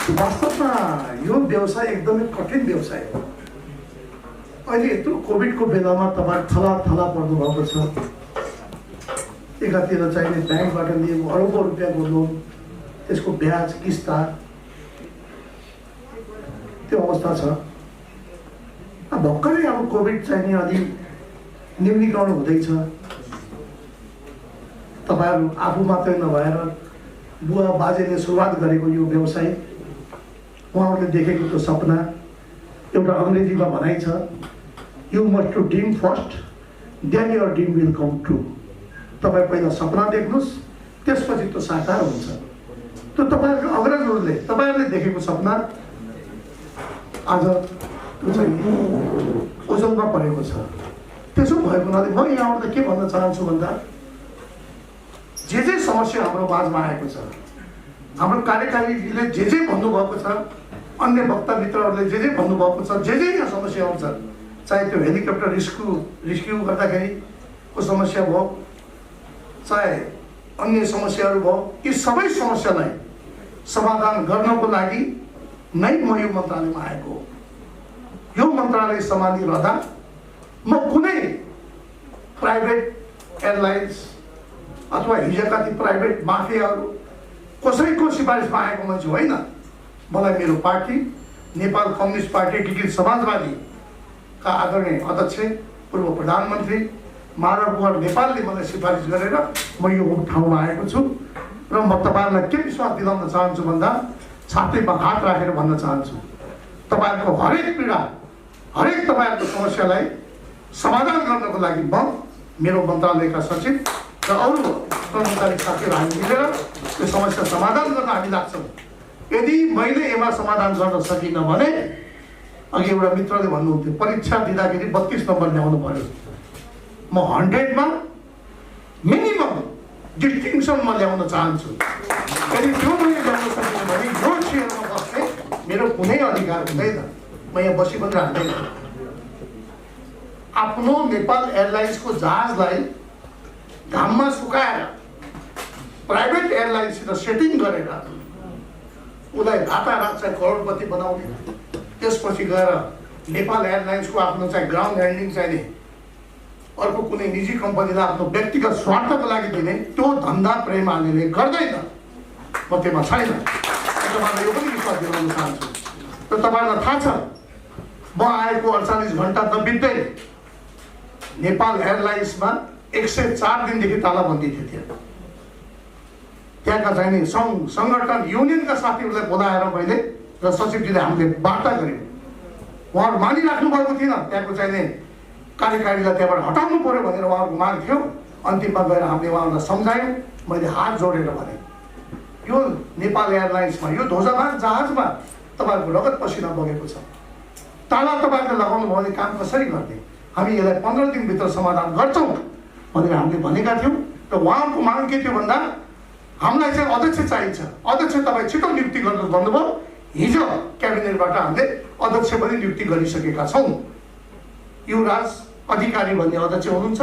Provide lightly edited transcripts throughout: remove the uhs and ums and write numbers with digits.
वास्तवमा यो व्यवसाय एकदमै कठिन व्यवसाय हो। अहिले यत्रो कोभिडको बेलामा तपाईँ थला थला पर्नु भएको छ। एकातिर चाहिने ब्याङ्कबाट लिएको अरबौँ रुपियाँको लोन, त्यसको ब्याज किस्ता, त्यो अवस्था छ। भर्खरै अब कोभिड चाहिने अलि न्यूनीकरण हुँदैछ। तपाईँहरू आफू मात्रै नभएर बुवा बाजेले सुरुवात गरेको यो व्यवसाय, उहाँहरूले देखेको त्यो सपना, एउटा अङ्ग्रेजीमा भनाइ छ, you must to dream first then your dream will come true. तपाईँ पहिला सपना देख्नुहोस्, त्यसपछि त्यो साकार हुन्छ। त्यो तपाईँहरूको अग्रजहरूले तपाईँहरूले देखेको सपना आज त्यो चाहिँ ओझलमा परेको छ। त्यसो भएको हुनाले म यहाँबाट के भन्न चाहन्छु भन्दा, जे समस्या हाम्रो माझमा आएको छ, हाम्रो कार्यकारीले जे भन्नुभएको छ, अन्य वक्ता मित्रहरूले जे भन्नुभएको छ, जे यहाँ समस्या आउँछ, चाहे त्यो हेलिकप्टर रेस्क्यु गर्दाखेरिको समस्या भयो, चाहे अन्य समस्याहरू भयो, यी सबै समस्यालाई समाधान गर्नको लागि नै म यो मन्त्रालयमा आएको हो। यो मन्त्रालय सम्हालिरहँदा म कुनै प्राइभेट एयरलाइन्स अथवा हिजोका ती प्राइभेट माफियाहरू कसैको सिफारिसमा आएको मान्छे होइन। मलाई मेरो पार्टी नेपाल कम्युनिस्ट पार्टी एकीकृत समाजवादीका आदरणीय अध्यक्ष पूर्व प्रधानमन्त्री माधव कुमार नेपालले मलाई सिफारिस गरेर म यो ठाउँमा आएको छु। र म तपाईँहरूलाई के विश्वास दिलाउन चाहन्छु भन्दा, छातीमा हात राखेर भन्न चाहन्छु, तपाईँहरूको हरेक पीडा, हरेक तपाईँहरूको समस्यालाई समाधान गर्नको लागि म, मेरो मन्त्रालयका सचिव र अरू कर्मचारी साथीहरू हामी मिलेर त्यो समस्या समाधान गर्न हामी लाग्छौँ। यदि मैले यसमा समाधान गर्न सकिनँ भने, अघि एउटा मित्रले भन्नुहुन्थ्यो परीक्षा दिँदाखेरि 32 नम्बर ल्याउनु पर्यो, म 100मा मिनिमम डिस्टिङसन म ल्याउन चाहन्छु। यदि त्यो मैले ल्याउन सकिनँ भने यो चेयरमा बस्ने मेरो कुनै अधिकार हुँदैन, म यहाँ बसी पनि राख्दैन। आफ्नो नेपाल एयरलाइन्सको जहाजलाई घाममा सुकाएर प्राइभेट एयरलाइन्ससित सेटिङ गरेर उसलाई रातारात चाहिँ करोडपति बनाउने, त्यसपछि गएर नेपाल एयरलाइन्सको आफ्नो चाहिँ ग्राउन्ड ह्यान्डलिङ चाहिने अर्को कुनै निजी कम्पनीलाई आफ्नो व्यक्तिगत स्वार्थको लागि दिने, त्यो धन्दा प्रेमाले गर्दैन। म त्यसमा छैन। तपाईँलाई यो पनि विश्वास दिलाउन चाहन्छु। र तपाईँलाई थाहा छ, म आएको 48 घन्टा नबित्दै नेपाल एयरलाइन्समा 104 दिनदेखि तालाबन्दी थियो। त्यहाँका चाहिने सङ्गठन युनियनका साथीहरूलाई बोलाएर मैले र सचिवजीले हामीले वार्ता गऱ्यौँ। उहाँहरू मानिराख्नु भएको थिएन, त्यहाँको चाहिने कार्यकारीलाई त्यहाँबाट हटाउनु पर्यो भनेर उहाँहरूको माग थियो। अन्तिममा गएर हामीले उहाँहरूलाई सम्झायौँ। मैले हात जोडेर भने, यो नेपाल एयरलाइन्समा, यो ध्वजावान जहाजमा तपाईँहरूको रगत पसिना बगेको छ। ताला तपाईँहरूले लगाउनु भयो भने काम कसरी गर्ने? हामी यसलाई 15 दिनभित्र समाधान गर्छौँ भनेर हामीले भनेका थियौँ। र उहाँको माग के थियो भन्दा, हामीलाई चाहिँ अध्यक्ष चाहिन्छ, अध्यक्ष तपाईँ छिटो नियुक्ति गर्नुहोस् भन्नुभयो। हिजो क्याबिनेटबाट हामीले अध्यक्ष पनि नियुक्ति गरिसकेका छौँ। युवराज अधिकारी भन्ने अध्यक्ष हुनुहुन्छ।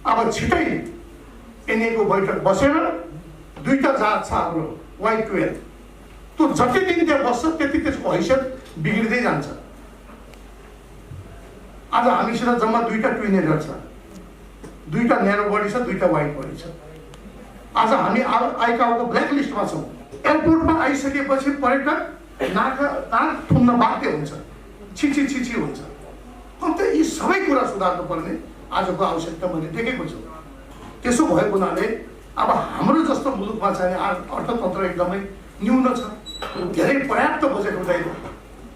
अब छिटै एनएको बैठक बसेर 2टा जहाज छ हाम्रो Y12, त्यो जति दिन त्यहाँ बस्छ त्यति त्यसको हैसियत बिग्रिँदै जान्छ। आज हामीसित जम्मा 2टा ट्विन एयर छ, 2टा न्यारो बडी छ, 2टा वाइड बडी छ। आज हामी आइकाओको ब्ल्याक लिस्टमा छौँ। एयरपोर्टमा आइसकेपछि पर्यटक नाक थुम्न बाध्य हुन्छ, छिछि हुन्छ। अन्त यी सबै कुरा सुधार्नु पर्ने आजको आवश्यकता मैले देखेको छु। त्यसो भएको हुनाले अब हाम्रो जस्तो मुलुकमा चाहिँ अर्थतन्त्र एकदमै न्यून छ, धेरै पर्याप्त बजेट हुँदैन।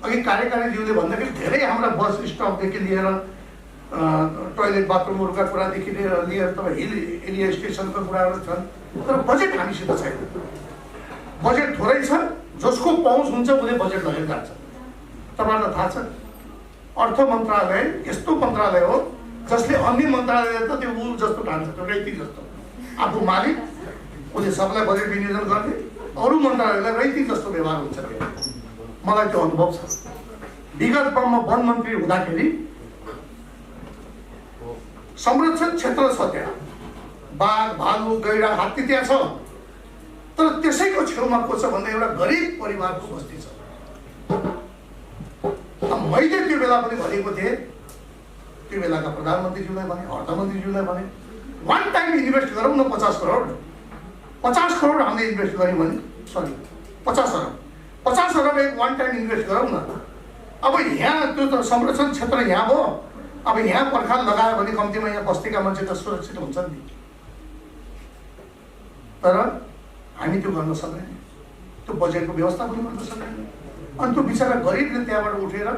अघि कार्यकारीज्यूले भन्दाखेरि धेरै हाम्रा बस स्टपदेखि लिएर टोयलेट बाथरुमहरूका कुरादेखि लिएर तपाईँ हिल एरिया स्टेसनको कुराहरू छन्, तर बजेट हामीसित छैन। बजेट थोरै छ, जसको पहुँच हुन्छ उसले बजेट लगेर जान्छ। तपाईँहरूलाई थाहा छ, अर्थ मन्त्रालय यस्तो मन्त्रालय हो जसले अन्य मन्त्रालयले त त्यो ऊ जस्तो ठान्छ, त्यो रैती जस्तो। आफू मालिक, उसले सबलाई बजेट विनियोजन गर्ने, अरू मन्त्रालयलाई रैती जस्तो व्यवहार हुन्छ। मलाई त्यो अनुभव छ। विगतमा म वन मन्त्री हुँदाखेरि संरक्षण क्षेत्र छ, त्यहाँ बाघ भालु गैंडा हात्ती त्यहाँ छ। तर त्यसैको छेउमा को छ भन्दा एउटा गरिब परिवारको बस्ती छ। मैले त्यो बेला पनि भनेको थिएँ, त्यो बेलाका प्रधानमन्त्रीज्यूलाई भने, अर्थमन्त्रीज्यूलाई भने, वान टाइम इन्भेस्ट गरौँ न 50 करोड, 50 करोड हामीले इन्भेस्ट गऱ्यौँ भने, सरी 50 अरब, 50 अरब एक वान टाइम इन्भेस्ट गरौँ न। अब यहाँ त्यो त संरक्षण क्षेत्र यहाँ भयो, अब यहाँ पर्खाल लगायो भने कम्तीमा यहाँ बस्तीका मान्छे त सुरक्षित हुन्छन् नि। तर हामी त्यो गर्न सक्दैन, त्यो बजेटको व्यवस्था पनि गर्न सक्दैन। अनि त्यो बिचरा गरिबले त्यहाँबाट उठेर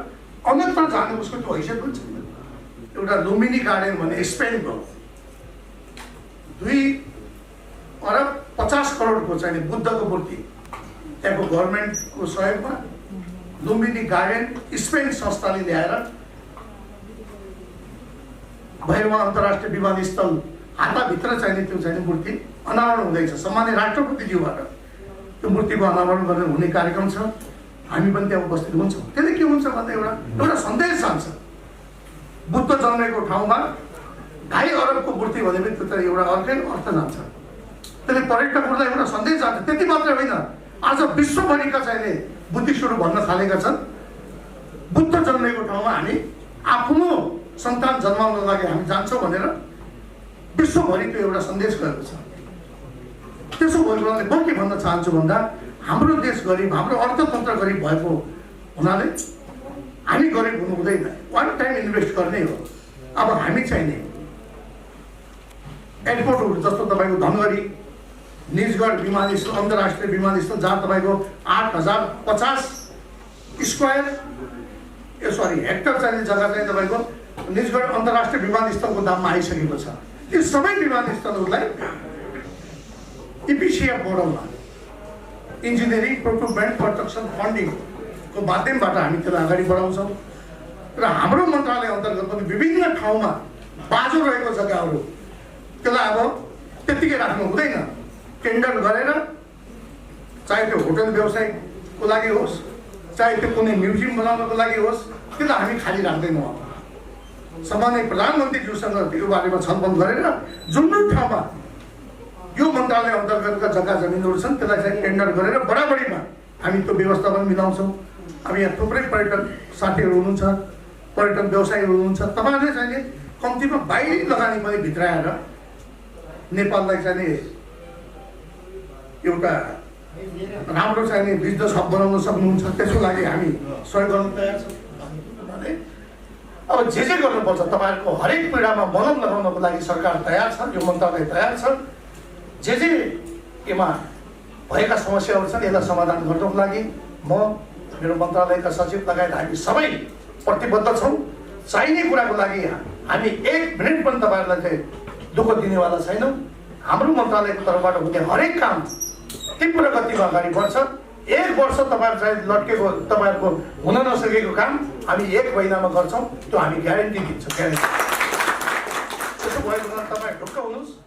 अन्यत्र जाने उसको त्यो हैसियत पनि छैन। एउटा लुम्बिनी गार्डन भन्ने स्पेनको 2 अरब 50 करोडको चाहिने बुद्धको मूर्ति त्यहाँको गभर्मेन्टको सहयोगमा लुम्बिनी गार्डन स्पेन संस्थाले ल्याएर भैरवा अन्तर्राष्ट्रिय विमानस्थल हाताभित्र चाहिने त्यो चाहिने मूर्ति अनावरण हुँदैछ। सम्मान्य राष्ट्रपतिज्यूबाट त्यो मूर्तिको अनावरण गर्ने हुने कार्यक्रम छ। हामी पनि त्यहाँ उपस्थित हुन्छौँ। त्यसले के हुन्छ भन्दा एउटा सन्देश जान्छ। बुद्ध जन्मेको ठाउँमा 2.5 अरबको मूर्ति भने त्यो त एउटा अर्कै अर्थ जान्छ। त्यसले पर्यटकहरूलाई एउटा सन्देश जान्छ। त्यति मात्रै होइन, आज विश्वभरिका चाहिने बुद्धिस्टहरू भन्न थालेका छन् बुद्ध जन्मेको ठाउँमा हामी आफ्नो सन्तान जन्माउन लागि हामी जान्छौँ भनेर विश्वभरि त्यो एउटा सन्देश गएको छ। त्यसो भएको हुनाले म के भन्न चाहन्छु भन्दा हाम्रो देश गरिब, हाम्रो अर्थतन्त्र गरिब भएको हुनाले हामी गरिब हुनु हुँदैन, वान टाइम इन्भेस्ट गर्ने हो। अब हामी चाहिने एयरपोर्टहरू जस्तो तपाईँको धनगढी निजगढ विमानस्थल अन्तर्राष्ट्रिय विमानस्थल जहाँ तपाईँको 8050 स्क्वायर हेक्टर चाहिने जग्गा चाहिँ तपाईँको निजगढ अन्तर्राष्ट्रिय विमानस्थलको दाममा आइसकेको छ। यो सबै विमानस्थलहरूलाई इपिसिएफ मोडलमा इन्जिनियरिङ प्रोक्युरमेन्ट कन्स्ट्रक्सन फन्डिङको माध्यमबाट हामी त्यसलाई अगाडि बढाउँछौँ। र हाम्रो मन्त्रालय अन्तर्गत पनि विभिन्न ठाउँमा बाँझो रहेको जग्गाहरू त्यसलाई अब त्यत्तिकै राख्नु हुँदैन। टेन्डर गरेर चाहे त्यो होटल व्यवसायको लागि होस्, चाहे त्यो कुनै म्युजियम बनाउनको लागि होस्, त्यसलाई हामी खाली राख्दैनौँ। सम्माननीय प्रधानमन्त्रीज्यूसँग त्यो बारेमा छलफल गरेर जुन ठाउँमा यो मन्त्रालय अन्तर्गतका जग्गा जमिनहरू छन् त्यसलाई चाहिँ टेन्डर गरेर बराबरीमा हामी त्यो व्यवस्था पनि मिलाउँछौँ। अब यहाँ थुप्रै पर्यटक साथीहरू हुनुहुन्छ, पर्यटन व्यवसायीहरू हुनुहुन्छ। तपाईँहरूले चाहिँ कम्तीमा बाहिरी लगानी पनि भित्राएर नेपाललाई चाहिँ एउटा राम्रो चाहिने बिजनेस हब बनाउन सक्नुहुन्छ। त्यसको लागि हामी सहयोग गर्न तयार छौँ। अब जे गर्नुपर्छ तपाईँहरूको हरेक पीडामा मलम लगाउनको लागि सरकार तयार छ, यो मन्त्रालय तयार छ। जे यसमा भएका समस्याहरू छन् यसलाई समाधान गर्नको लागि म मेरो मन्त्रालयका सचिव लगायत हामी सबै प्रतिबद्ध छौँ। चाहिने कुराको लागि हामी 1 मिनट पनि तपाईँहरूलाई चाहिँ दुःख दिनेवाला छैनौँ। हाम्रो मन्त्रालयको तर्फबाट हुने हरेक काम तीव्र गतिमा अगाडि बढ्छ। 1 वर्ष तपाईँहरू चाहिँ लट्केको तपाईँहरूको हुन नसकेको काम हामी 1 महिनामा गर्छौँ, त्यो हामी ग्यारेन्टी दिन्छौँ। ग्यारेन्टी त्यसो भएको तपाईँ ढुक्क हुनुहोस्।